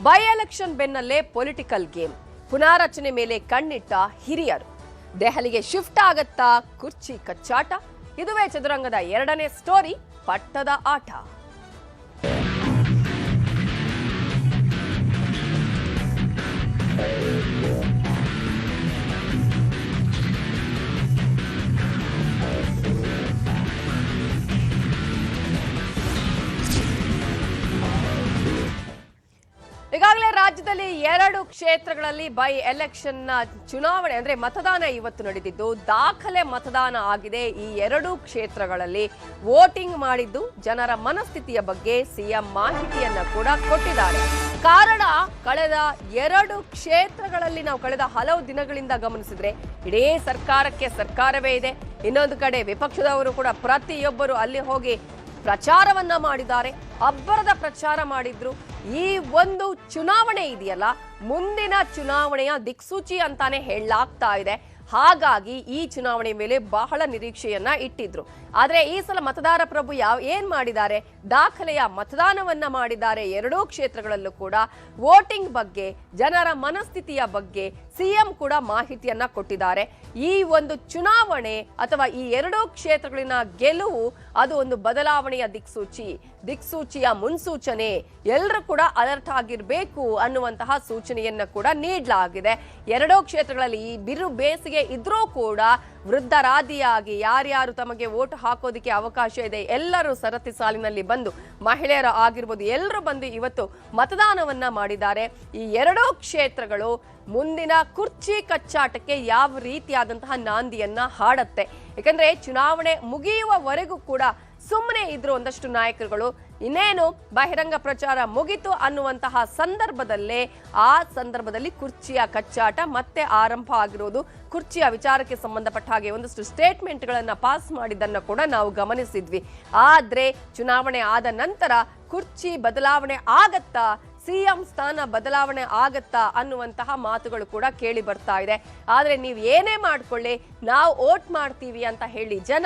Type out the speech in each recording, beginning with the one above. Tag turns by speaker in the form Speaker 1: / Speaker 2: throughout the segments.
Speaker 1: By election ಬೆನ್ನಲ್ಲೇ political game, ಪುನಾರಚನೆ ಮೇಲೆ ಕಣ್ಣಿಟ್ಟ ಹಿರಿಯರು. ದೆಹಲಿಗೆ ಶಿಫ್ಟ್ ಆಗತ್ತಾ ಕುರ್ಚಿ ಕಚ್ಚಾಟ? ಇದುವೇ ಚದುರಂಗದ ಎರಡನೇ ಸ್ಟೋರಿ, ಪಟ್ಟದ ಆಟ. ಈಗಾಗಲೇ ರಾಜ್ಯದಲ್ಲಿ 2 ಕ್ಷೇತ್ರಗಳಲ್ಲಿ ಬೈ ಎಲೆಕ್ಷನ್ ಚುನಾವಣೆ ಅಂದ್ರೆ ಮತದಾನ ಇವತ್ತು ನಡೆದಿದ್ದು, ದಾಖಲೆ ಮತದಾನ ಆಗಿದೆ. ಈ 2 ಕ್ಷೇತ್ರಗಳಲ್ಲಿ ವೋಟಿಂಗ್ ಮಾಡಿದ್ದು ಜನರ ಮನಸ್ಥಿತಿಯ ಬಗ್ಗೆ ಸಿಎಂ ಮಾಹಿತಿಯನ್ನ ಕೂಡ ಕೊಟ್ಟಿದ್ದಾರೆ. ಕಾರಣ, ಕಳೆದ 2 ಕ್ಷೇತ್ರಗಳಲ್ಲಿ ನಾವು ಕಳೆದ ಹಲವು ದಿನಗಳಿಂದ ಗಮನಿಸಿದ್ರೆ ಇಡೀ ಸರ್ಕಾರವೇ ಇದೆ. ಇನ್ನೊಂದು ಕಡೆ ವಿಪಕ್ಷದವರು ಕೂಡ ಪ್ರತಿಯೊಬ್ಬರು ಅಲ್ಲಿ ಹೋಗಿ ಪ್ರಚಾರವನ್ನ ಮಾಡಿದ್ದಾರೆ, ಅಬ್ಬರದ ಪ್ರಚಾರ ಮಾಡಿದ್ರು. ಈ ಒಂದು ಚುನಾವಣೆ ಇದೆಯಲ್ಲ, ಮುಂದಿನ ಚುನಾವಣೆಯ ದಿಕ್ಸೂಚಿ ಅಂತಾನೆ ಹೇಳಲಾಗ್ತಾ ಇದೆ. ಹಾಗಾಗಿ ಈ ಚುನಾವಣೆ ಮೇಲೆ ಬಹಳ ನಿರೀಕ್ಷೆಯನ್ನ ಇಟ್ಟಿದ್ರು. ಆದ್ರೆ ಈ ಸಲ ಮತದಾರ ಪ್ರಭು ಏನ್ ಮಾಡಿದ್ದಾರೆ? ದಾಖಲೆಯ ಮತದಾನವನ್ನ ಮಾಡಿದ್ದಾರೆ. 2 ಕ್ಷೇತ್ರಗಳಲ್ಲೂ ಕೂಡ ವೋಟಿಂಗ್ ಬಗ್ಗೆ, ಜನರ ಮನಸ್ಥಿತಿಯ ಬಗ್ಗೆ ಸಿಎಂ ಕೂಡ ಮಾಹಿತಿಯನ್ನ ಕೊಟ್ಟಿದ್ದಾರೆ. ಈ ಒಂದು ಚುನಾವಣೆ ಅಥವಾ ಈ 2 ಕ್ಷೇತ್ರಗಳಿನ ಗೆಲುವು ಅದು ಒಂದು ಬದಲಾವಣೆಯ ದಿಕ್ಸೂಚಿಯ ಮುನ್ಸೂಚನೆ. ಎಲ್ಲರೂ ಕೂಡ ಅಲರ್ಟ್ ಆಗಿರ್ಬೇಕು ಅನ್ನುವಂತಹ ಸೂಚನೆಯನ್ನ ಕೂಡ ನೀಡಲಾಗಿದೆ. 2 ಕ್ಷೇತ್ರಗಳಲ್ಲಿ ಈ ಬಿರು ಬೇಸಿಗೆ ಇದ್ರೂ ಕೂಡ ವೃದ್ಧರಾದಿಯಾಗಿ ಯಾರ್ಯಾರು ತಮಗೆ ವೋಟ್ ಹಾಕೋದಿಕ್ಕೆ ಅವಕಾಶ ಇದೆ ಎಲ್ಲರೂ ಸರತಿ ಸಾಲಿನಲ್ಲಿ ಬಂದು, ಮಹಿಳೆಯರು ಆಗಿರ್ಬೋದು, ಎಲ್ಲರೂ ಬಂದು ಇವತ್ತು ಮತದಾನವನ್ನ ಮಾಡಿದ್ದಾರೆ. ಈ 2 ಕ್ಷೇತ್ರಗಳು ಮುಂದಿನ ಕುರ್ಚಿ ಕಚ್ಚಾಟಕ್ಕೆ ಯಾವ ರೀತಿಯಾದಂತಹ ನಾಂದಿಯನ್ನ ಹಾಡತ್ತೆ. ಯಾಕಂದ್ರೆ ಚುನಾವಣೆ ಮುಗಿಯುವವರೆಗೂ ಕೂಡ ಸುಮ್ಮನೆ ಇದ್ರು ಒಂದಷ್ಟು ನಾಯಕರುಗಳು. ಇನ್ನೇನು ಬಹಿರಂಗ ಪ್ರಚಾರ ಮುಗಿತು ಅನ್ನುವಂತಹ ಸಂದರ್ಭದಲ್ಲಿ ಕುರ್ಚಿಯ ಕಚ್ಚಾಟ ಮತ್ತೆ ಆರಂಭ ಆಗಿರೋದು. ಕುರ್ಚಿಯ ವಿಚಾರಕ್ಕೆ ಸಂಬಂಧಪಟ್ಟ ಹಾಗೆ ಒಂದಷ್ಟು ಸ್ಟೇಟ್ಮೆಂಟ್ಗಳನ್ನ ಪಾಸ್ ಮಾಡಿದ್ದನ್ನ ಕೂಡ ನಾವು ಗಮನಿಸಿದ್ವಿ. ಆದ್ರೆ ಚುನಾವಣೆ ಆದ ನಂತರ ಕುರ್ಚಿ ಬದಲಾವಣೆ ಆಗತ್ತಾ, ಸಿಎಂ ಸ್ಥಾನ ಬದಲಾವಣೆ ಆಗತ್ತಾ ಅನ್ನುವಂತಹ ಮಾತುಗಳು ಕೂಡ ಕೇಳಿ ಬರ್ತಾ ಇದೆ. ಆದ್ರೆ ನೀವು ಏನೇ ಮಾಡ್ಕೊಳ್ಳಿ, ನಾವು ವೋಟ್ ಮಾಡ್ತೀವಿ ಅಂತ ಹೇಳಿ ಜನ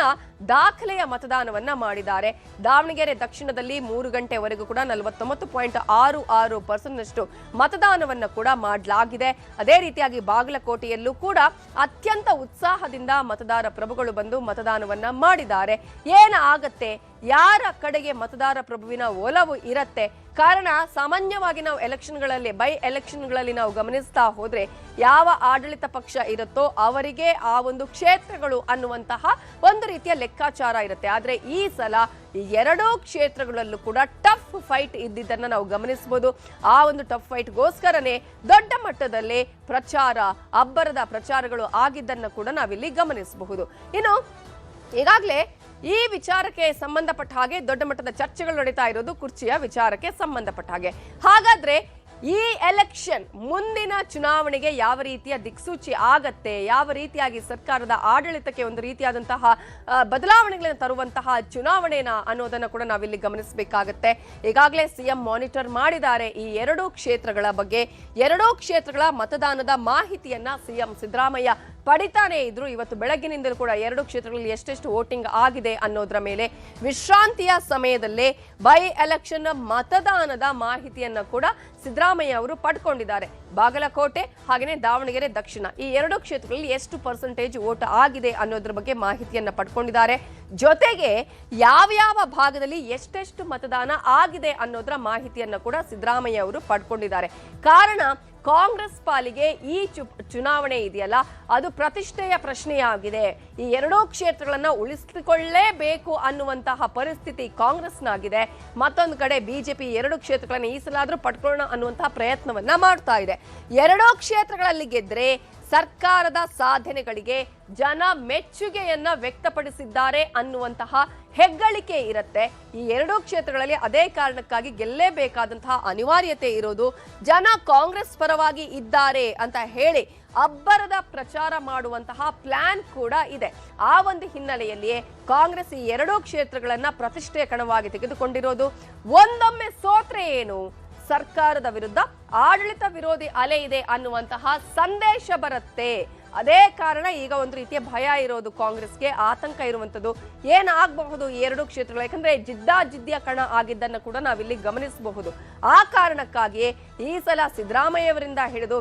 Speaker 1: ದಾಖಲೆಯ ಮತದಾನವನ್ನ ಮಾಡಿದ್ದಾರೆ. ದಾವಣಗೆರೆ ದಕ್ಷಿಣದಲ್ಲಿ 3 ಗಂಟೆವರೆಗೂ ಕೂಡ 49.66% ಮತದಾನವನ್ನ ಕೂಡ ಮಾಡಲಾಗಿದೆ. ಅದೇ ರೀತಿಯಾಗಿ ಬಾಗಲಕೋಟೆಯಲ್ಲೂ ಕೂಡ ಅತ್ಯಂತ ಉತ್ಸಾಹದಿಂದ ಮತದಾರ ಪ್ರಭುಗಳು ಬಂದು ಮತದಾನವನ್ನ ಮಾಡಿದ್ದಾರೆ. ಏನಾಗತ್ತೆ, ಯಾರ ಕಡೆಗೆ ಮತದಾರ ಪ್ರಭುವಿನ ಒಲವು ಇರತ್ತೆ? ಕಾರಣ, ಸಾಮಾನ್ಯವಾಗಿ ನಾವು ಬೈ ಎಲೆಕ್ಷನ್ಗಳಲ್ಲಿ ನಾವು ಗಮನಿಸ್ತಾ ಹೋದ್ರೆ ಯಾವ ಆಡಳಿತ ಪಕ್ಷ ಇರುತ್ತೋ ಅವರಿಗೆ ಆ ಒಂದು ಕ್ಷೇತ್ರಗಳು ಅನ್ನುವಂತಹ ಒಂದು ರೀತಿಯ ಲೆಕ್ಕಾಚಾರ ಇರುತ್ತೆ. ಆದ್ರೆ ಈ ಸಲ ಈ 2 ಕ್ಷೇತ್ರಗಳಲ್ಲೂ ಕೂಡ ಟಫ್ ಫೈಟ್ ಇದ್ದಿದ್ದನ್ನ ನಾವು ಗಮನಿಸಬಹುದು. ಆ ಒಂದು ಟಫ್ ಫೈಟ್ಗೋಸ್ಕರನೇ ದೊಡ್ಡ ಮಟ್ಟದಲ್ಲಿ ಅಬ್ಬರದ ಪ್ರಚಾರಗಳು ಆಗಿದ್ದನ್ನ ಕೂಡ ನಾವಿಲ್ಲಿ ಗಮನಿಸಬಹುದು. ಇನ್ನು ಈಗಾಗಲೇ ಈ ವಿಚಾರಕ್ಕೆ ಸಂಬಂಧಪಟ್ಟ ಹಾಗೆ ದೊಡ್ಡ ಮಟ್ಟದ ಚರ್ಚೆಗಳು ನಡೀತಾ ಇರೋದು ಕುರ್ಚಿಯ ವಿಚಾರಕ್ಕೆ ಸಂಬಂಧಪಟ್ಟ ಹಾಗೆ. ಹಾಗಾದ್ರೆ ಈ ಎಲೆಕ್ಷನ್ ಮುಂದಿನ ಚುನಾವಣೆಗೆ ಯಾವ ರೀತಿಯ ದಿಕ್ಸೂಚಿ ಆಗತ್ತೆ, ಯಾವ ರೀತಿಯಾಗಿ ಸರ್ಕಾರದ ಆಡಳಿತಕ್ಕೆ ಒಂದು ರೀತಿಯಾದಂತಹ ಬದಲಾವಣೆಗಳನ್ನು ತರುವಂತಹ ಚುನಾವಣೆನ ಅನ್ನೋದನ್ನ ಕೂಡ ನಾವಿಲ್ಲಿ ಗಮನಿಸಬೇಕಾಗತ್ತೆ. ಈಗಾಗಲೇ ಸಿಎಂ ಮಾನಿಟರ್ ಮಾಡಿದ್ದಾರೆ ಈ 2 ಕ್ಷೇತ್ರಗಳ ಬಗ್ಗೆ. 2 ಕ್ಷೇತ್ರಗಳ ಮತದಾನದ ಮಾಹಿತಿಯನ್ನ ಸಿಎಂ ಸಿದ್ದರಾಮಯ್ಯ ಪಡಿತಾನೆ ಇದ್ರು. ಇವತ್ತು ಬೆಳಗ್ಗಿನಿಂದಲೂ ಕೂಡ 2 ಕ್ಷೇತ್ರಗಳಲ್ಲಿ ಎಷ್ಟೆಷ್ಟು ವೋಟಿಂಗ್ ಆಗಿದೆ ಅನ್ನೋದ್ರ ಮೇಲೆ ವಿಶ್ರಾಂತಿಯ ಸಮಯದಲ್ಲೇ ಬೈ ಎಲೆಕ್ಷನ್ ಮತದಾನದ ಮಾಹಿತಿಯನ್ನ ಕೂಡ ಸಿದ್ದರಾಮಯ್ಯ ಅವರು ಪಡ್ಕೊಂಡಿದ್ದಾರೆ. ಬಾಗಲಕೋಟೆ ಹಾಗೆಯೇ ದಾವಣಗೆರೆ ದಕ್ಷಿಣ ಈ 2 ಕ್ಷೇತ್ರಗಳಲ್ಲಿ ಎಷ್ಟು ಪರ್ಸೆಂಟೇಜ್ ವೋಟ್ ಆಗಿದೆ ಅನ್ನೋದ್ರ ಬಗ್ಗೆ ಮಾಹಿತಿಯನ್ನ ಪಡ್ಕೊಂಡಿದ್ದಾರೆ. ಜೊತೆಗೆ ಯಾವ ಭಾಗದಲ್ಲಿ ಎಷ್ಟೆಷ್ಟು ಮತದಾನ ಆಗಿದೆ ಅನ್ನೋದ್ರ ಮಾಹಿತಿಯನ್ನ ಕೂಡ ಸಿದ್ದರಾಮಯ್ಯ ಅವರು ಪಡ್ಕೊಂಡಿದ್ದಾರೆ. ಕಾರಣ, ಕಾಂಗ್ರೆಸ್ ಪಾಲಿಗೆ ಈ ಚುನಾವಣೆ ಇದೆಯಲ್ಲ ಅದು ಪ್ರತಿಷ್ಠೆಯ ಪ್ರಶ್ನೆಯಾಗಿದೆ. ಈ 2 ಕ್ಷೇತ್ರಗಳನ್ನ ಉಳಿಸಿಕೊಳ್ಳಲೇಬೇಕು ಅನ್ನುವಂತಹ ಪರಿಸ್ಥಿತಿ ಕಾಂಗ್ರೆಸ್ನಾಗಿದೆ. ಮತ್ತೊಂದು ಕಡೆ ಬಿಜೆಪಿ 2 ಕ್ಷೇತ್ರಗಳನ್ನ ಈ ಸಲ ಆದ್ರೂ ಪಡ್ಕೊಳ್ಳೋಣ ಅನ್ನುವಂತಹ ಪ್ರಯತ್ನವನ್ನ ಮಾಡ್ತಾ ಇದೆ. 2 ಕ್ಷೇತ್ರಗಳಲ್ಲಿ ಗೆದ್ರೆ ಸರ್ಕಾರದ ಸಾಧನೆಗಳಿಗೆ ಜನ ಮೆಚ್ಚುಗೆಯನ್ನ ವ್ಯಕ್ತಪಡಿಸಿದ್ದಾರೆ ಅನ್ನುವಂತಹ ಹೆಗ್ಗಳಿಕೆ ಇರುತ್ತೆ. ಈ 2 ಕ್ಷೇತ್ರಗಳಲ್ಲಿ ಅದೇ ಕಾರಣಕ್ಕಾಗಿ ಗೆಲ್ಲೇಬೇಕಾದಂತಹ ಅನಿವಾರ್ಯತೆ ಇರೋದು. ಜನ ಕಾಂಗ್ರೆಸ್ ಪರವಾಗಿ ಇದ್ದಾರೆ ಅಂತ ಹೇಳಿ ಅಬ್ಬರದ ಪ್ರಚಾರ ಮಾಡುವಂತಹ ಪ್ಲಾನ್ ಕೂಡ ಇದೆ. ಆ ಒಂದು ಹಿನ್ನೆಲೆಯಲ್ಲಿಯೇ ಕಾಂಗ್ರೆಸ್ ಈ 2 ಕ್ಷೇತ್ರಗಳನ್ನ ಪ್ರತಿಷ್ಠೆಯ ಕಣವಾಗಿ ತೆಗೆದುಕೊಂಡಿರೋದು. ಒಂದೊಮ್ಮೆ ಸೋತ್ರೆ ಏನು, ಸರ್ಕಾರದ ವಿರುದ್ಧ ಆಡಳಿತ ವಿರೋಧಿ ಅಲೆ ಇದೆ ಅನ್ನುವಂತಹ ಸಂದೇಶ ಬರುತ್ತೆ. ಅದೇ ಕಾರಣ ಈಗ ಒಂದು ರೀತಿಯ ಭಯ ಇರೋದು, ಕಾಂಗ್ರೆಸ್ಗೆ ಆತಂಕ ಇರುವಂತದ್ದು ಏನಾಗಬಹುದು ಈ ಎರಡು ಕ್ಷೇತ್ರಗಳು. ಯಾಕಂದ್ರೆ ಜಿದ್ದಿಯ ಕಣ ಆಗಿದ್ದನ್ನು ಕೂಡ ನಾವಿಲ್ಲಿ ಗಮನಿಸಬಹುದು. ಆ ಕಾರಣಕ್ಕಾಗಿಯೇ ಈ ಸಲ ಸಿದ್ದರಾಮಯ್ಯವರಿಂದ ಹಿಡಿದು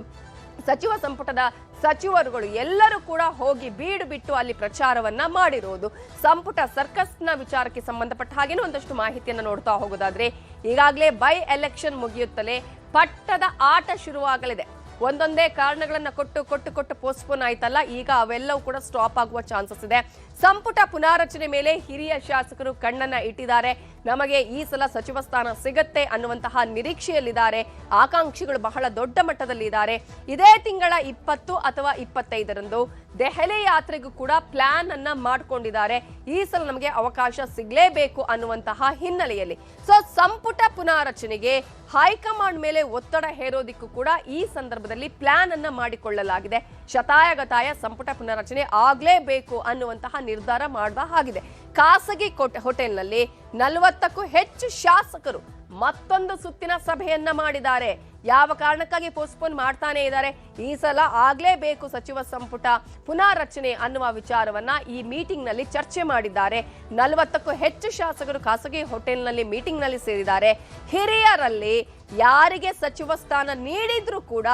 Speaker 1: ಸಚಿವ ಸಂಪುಟದ ಸಚಿವರುಗಳು ಎಲ್ಲರೂ ಕೂಡ ಹೋಗಿ ಬೀಡು ಬಿಟ್ಟು ಅಲ್ಲಿ ಪ್ರಚಾರವನ್ನ ಮಾಡಿರೋದು. ಸಂಪುಟ ಸರ್ಕಸ್ನ ವಿಚಾರಕ್ಕೆ ಸಂಬಂಧಪಟ್ಟ ಹಾಗೇನೂ ಒಂದಷ್ಟು ಮಾಹಿತಿಯನ್ನು ನೋಡ್ತಾ ಹೋಗೋದಾದ್ರೆ, ಈಗಾಗಲೇ ಬೈ ಎಲೆಕ್ಷನ್ ಮುಗಿಯುತ್ತಲೇ ಪಟ್ಟದ ಆಟ ಶುರುವಾಗಲಿದೆ. ಒಂದೊಂದೇ ಕಾರಣಗಳನ್ನ ಕೊಟ್ಟು ಪೋಸ್ಟ್ಪೋನ್ ಆಯ್ತಲ್ಲ, ಈಗ ಅವೆಲ್ಲವೂ ಕೂಡ ಸ್ಟಾಪ್ ಆಗುವ ಚಾನ್ಸಸ್ ಇದೆ. ಸಂಪುಟ ಪುನಾರಚನೆ ಮೇಲೆ ಹಿರಿಯ ಶಾಸಕರು ಕಣ್ಣನ್ನ ಇಟ್ಟಿದ್ದಾರೆ. ನಮಗೆ ಈ ಸಲ ಸಚಿವ ಸ್ಥಾನ ಸಿಗತ್ತೆ ಅನ್ನುವಂತಹ ನಿರೀಕ್ಷೆಯಲ್ಲಿದ್ದಾರೆ. ಆಕಾಂಕ್ಷಿಗಳು ಬಹಳ ದೊಡ್ಡ ಮಟ್ಟದಲ್ಲಿ ಇದ್ದಾರೆ. ಇದೇ ತಿಂಗಳ 20 ಅಥವಾ 25ರಂದು ದೆಹಲಿ ಯಾತ್ರೆಗೂ ಕೂಡ ಪ್ಲಾನ್ ಅನ್ನ ಮಾಡ್ಕೊಂಡಿದ್ದಾರೆ. ಈ ಸಲ ನಮಗೆ ಅವಕಾಶ ಸಿಗ್ಲೇಬೇಕು ಅನ್ನುವಂತಹ ಹಿನ್ನೆಲೆಯಲ್ಲಿ ಸಂಪುಟ ಪುನಾರಚನೆಗೆ ಹೈಕಮಾಂಡ್ ಮೇಲೆ ಒತ್ತಡ ಹೇರೋದಿಕ್ಕೂ ಕೂಡ ಈ ಸಂದರ್ಭದಲ್ಲಿ ಪ್ಲಾನ್ ಅನ್ನ ಮಾಡಿಕೊಳ್ಳಲಾಗಿದೆ. ಶತಾಯಗತಾಯ ಸಂಪುಟ ಪುನಾರಚನೆ ಆಗ್ಲೇಬೇಕು ಅನ್ನುವಂತಹ ನಿರ್ಧಾರ ಮಾಡುವ ಹಾಗಿದೆ. ಖಾಸಗಿ ಹೋಟೆಲ್ನಲ್ಲಿ 40ಕ್ಕೂ ಹೆಚ್ಚು ಶಾಸಕರು ಮತ್ತೊಂದು ಸುತ್ತಿನ ಸಭೆಯನ್ನ ಮಾಡಿದ್ದಾರೆ. ಯಾವ ಕಾರಣಕ್ಕಾಗಿ ಪೋಸ್ಟ್ಪೋನ್ ಮಾಡ್ತಾನೆ ಇದ್ದಾರೆ, ಈ ಸಲ ಆಗ್ಲೇಬೇಕು ಸಚಿವ ಸಂಪುಟ ಪುನಾರಚನೆ ಅನ್ನುವ ವಿಚಾರವನ್ನ ಈ ಮೀಟಿಂಗ್ ನಲ್ಲಿ ಚರ್ಚೆ ಮಾಡಿದ್ದಾರೆ. 40ಕ್ಕೂ ಹೆಚ್ಚು ಶಾಸಕರು ಖಾಸಗಿ ಹೋಟೆಲ್ನಲ್ಲಿ ಮೀಟಿಂಗ್ ನಲ್ಲಿ ಸೇರಿದ್ದಾರೆ. ಹಿರಿಯರಲ್ಲಿ ಯಾರಿಗೆ ಸಚಿವ ಸ್ಥಾನ ನೀಡಿದ್ರೂ ಕೂಡ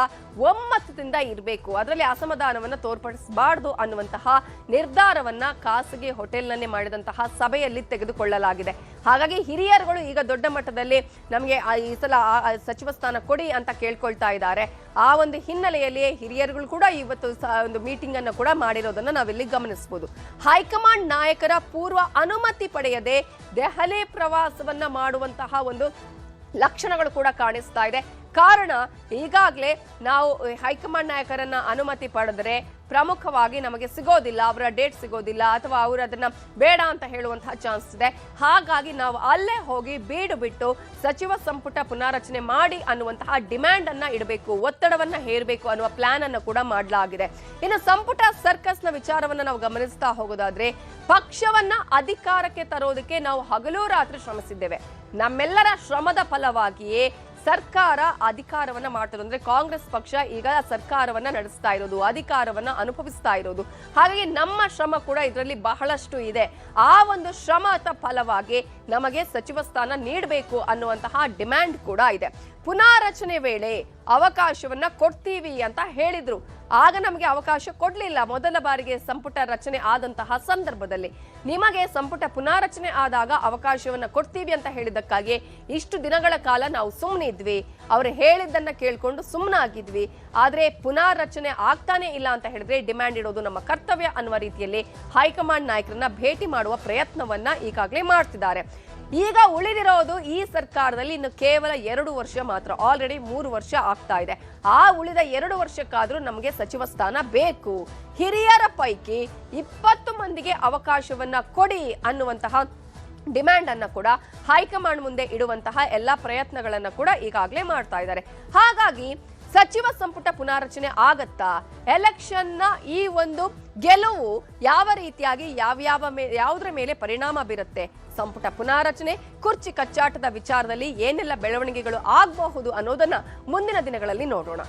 Speaker 1: ಒಮ್ಮತದಿಂದ ಇರಬೇಕು, ಅದರಲ್ಲಿ ಅಸಮಾಧಾನವನ್ನ ತೋರ್ಪಡಿಸಬಾರದು ಅನ್ನುವಂತಹ ನಿರ್ಧಾರವನ್ನ ಖಾಸಗಿ ಹೋಟೆಲ್ನನ್ನೇ ಮಾಡಿದಂತಹ ಸಭೆಯಲ್ಲಿ ತೆಗೆದುಕೊಳ್ಳಲಾಗಿದೆ. ಹಾಗಾಗಿ ಹಿರಿಯರುಗಳು ಈಗ ದೊಡ್ಡ ಮಟ್ಟದಲ್ಲಿ ನಮಗೆ ಈ ಸಲ ಸಚಿವ ಸ್ಥಾನ ಕೊಡಿ ಅಂತ ಕೇಳ್ಕೊಳ್ತಾ ಇದ್ದಾರೆ. ಆ ಒಂದು ಹಿನ್ನೆಲೆಯಲ್ಲಿ ಹಿರಿಯರುಗಳು ಕೂಡ ಇವತ್ತು ಒಂದು ಮೀಟಿಂಗ್ ಅನ್ನು ಕೂಡ ಮಾಡಿರೋದನ್ನ ನಾವಿಲ್ಲಿ ಗಮನಿಸಬಹುದು. ಹೈಕಮಾಂಡ್ ನಾಯಕರ ಪೂರ್ವ ಅನುಮತಿ ಪಡೆಯದೆ ದೆಹಲಿ ಪ್ರವಾಸವನ್ನ ಮಾಡುವಂತಹ ಒಂದು ಲಕ್ಷಣಗಳು ಕೂಡ ಕಾಣಿಸ್ತಾ ಇದೆ. ಕಾರಣ, ಈಗಾಗಲೇ ನಾವು ಹೈಕಮಾಂಡ್ ನಾಯಕರನ್ನ ಅನುಮತಿ ಪಡೆದರೆ ಪ್ರಮುಖವಾಗಿ ನಮಗೆ ಸಿಗೋದಿಲ್ಲ, ಅವರ ಡೇಟ್ ಸಿಗೋದಿಲ್ಲ, ಅಥವಾ ಅವರು ಅದನ್ನ ಬೇಡ ಅಂತ ಹೇಳುವಂತಹ ಚಾನ್ಸ್ ಇದೆ. ಹಾಗಾಗಿ ನಾವು ಅಲ್ಲೇ ಹೋಗಿ ಬೀಡು ಬಿಟ್ಟು ಸಚಿವ ಸಂಪುಟ ಪುನಾರಚನೆ ಮಾಡಿ ಅನ್ನುವಂತಹ ಡಿಮ್ಯಾಂಡ್ ಅನ್ನ ಇಡಬೇಕು, ಒತ್ತಡವನ್ನ ಹೇರಬೇಕು ಅನ್ನುವ ಪ್ಲಾನ್ ಅನ್ನು ಕೂಡ ಮಾಡಲಾಗಿದೆ. ಇನ್ನು ಸಂಪುಟ ಸರ್ಕಸ್ನ ವಿಚಾರವನ್ನ ನಾವು ಗಮನಿಸ್ತಾ ಹೋಗೋದಾದ್ರೆ, ಪಕ್ಷವನ್ನ ಅಧಿಕಾರಕ್ಕೆ ತರೋದಕ್ಕೆ ನಾವು ಹಗಲು ರಾತ್ರಿ ಶ್ರಮಿಸಿದ್ದೇವೆ. ನಮ್ಮೆಲ್ಲರ ಶ್ರಮದ ಫಲವಾಗಿಯೇ ಸರ್ಕಾರ ಅಧಿಕಾರವನ್ನ ಮಾಡ್ತದೆ. ಅಂದ್ರೆ ಕಾಂಗ್ರೆಸ್ ಪಕ್ಷ ಈಗ ಸರ್ಕಾರವನ್ನ ನಡೆಸ್ತಾ ಇರೋದು, ಅಧಿಕಾರವನ್ನ ಅನುಭವಿಸ್ತಾ ಇರೋದು. ಹಾಗಾಗಿ ನಮ್ಮ ಶ್ರಮ ಕೂಡ ಇದರಲ್ಲಿ ಬಹಳಷ್ಟು ಇದೆ. ಆ ಒಂದು ಶ್ರಮದ ಫಲವಾಗಿ ನಮಗೆ ಸಚಿವ ಸ್ಥಾನ ನೀಡಬೇಕು ಅನ್ನುವಂತಹ ಡಿಮ್ಯಾಂಡ್ ಕೂಡ ಇದೆ. ಪುನಾರಚನೆ ವೇಳೆ ಅವಕಾಶವನ್ನ ಕೊಡ್ತೀವಿ ಅಂತ ಹೇಳಿದ್ರು. ಆಗ ನಮಗೆ ಅವಕಾಶ ಕೊಡ್ಲಿಲ್ಲ. ಮೊದಲ ಬಾರಿಗೆ ಸಂಪುಟ ರಚನೆ ಆದಂತಹ ಸಂದರ್ಭದಲ್ಲಿ ನಿಮಗೆ ಸಂಪುಟ ಪುನಾರಚನೆ ಆದಾಗ ಅವಕಾಶವನ್ನ ಕೊಡ್ತೀವಿ ಅಂತ ಹೇಳಿದ್ದಕ್ಕಾಗಿ ಇಷ್ಟು ದಿನಗಳ ಕಾಲ ನಾವು ಸುಮ್ಮನಿದ್ವಿ, ಅವರು ಹೇಳಿದ್ದನ್ನ ಕೇಳ್ಕೊಂಡು ಸುಮ್ಮನಾಗಿದ್ವಿ. ಆದ್ರೆ ಪುನಾರಚನೆ ಆಗ್ತಾನೆ ಇಲ್ಲ ಅಂತ ಹೇಳಿದ್ರೆ ಡಿಮ್ಯಾಂಡ್ ಇಡೋದು ನಮ್ಮ ಕರ್ತವ್ಯ ಅನ್ನುವ ರೀತಿಯಲ್ಲಿ ಹೈಕಮಾಂಡ್ ನಾಯಕರನ್ನ ಭೇಟಿ ಮಾಡುವ ಪ್ರಯತ್ನವನ್ನ ಈಗಾಗಲೇ ಮಾಡ್ತಿದ್ದಾರೆ. ಈಗ ಉಳಿದಿರೋದು ಈ ಸರ್ಕಾರದಲ್ಲಿ ಇನ್ನು ಕೇವಲ 2 ವರ್ಷ ಮಾತ್ರ. ಆಲ್ರೆಡಿ 3 ವರ್ಷ ಆಗ್ತಾ ಇದೆ. ಆ ಉಳಿದ 2 ವರ್ಷಕ್ಕಾದ್ರೂ ನಮಗೆ ಸಚಿವ ಸ್ಥಾನ ಬೇಕು. ಹಿರಿಯರ ಪೈಕಿ 20 ಮಂದಿಗೆ ಅವಕಾಶವನ್ನ ಕೊಡಿ ಅನ್ನುವಂತಹ ಡಿಮ್ಯಾಂಡ್ ಅನ್ನ ಕೂಡ ಹೈಕಮಾಂಡ್ ಮುಂದೆ ಇಡುವಂತಹ ಎಲ್ಲಾ ಪ್ರಯತ್ನಗಳನ್ನ ಕೂಡ ಈಗಾಗಲೇ ಮಾಡ್ತಾ ಇದ್ದಾರೆ. ಹಾಗಾಗಿ ಸಚಿವ ಸಂಪುಟ ಪುನಾರಚನೆ ಆಗತ್ತಾ? ಎಲೆಕ್ಷನ್ನ ಈ ಒಂದು ಗೆಲುವು ಯಾವ ರೀತಿಯಾಗಿ ಯಾವುದರ ಮೇಲೆ ಪರಿಣಾಮ ಬೀರುತ್ತೆ? ಸಂಪುಟ ಪುನಾರಚನೆ, ಕುರ್ಚಿ ಕಚ್ಚಾಟದ ವಿಚಾರದಲ್ಲಿ ಏನೆಲ್ಲ ಬೆಳವಣಿಗೆಗಳು ಆಗಬಹುದು ಅನ್ನೋದನ್ನ ಮುಂದಿನ ದಿನಗಳಲ್ಲಿ ನೋಡೋಣ.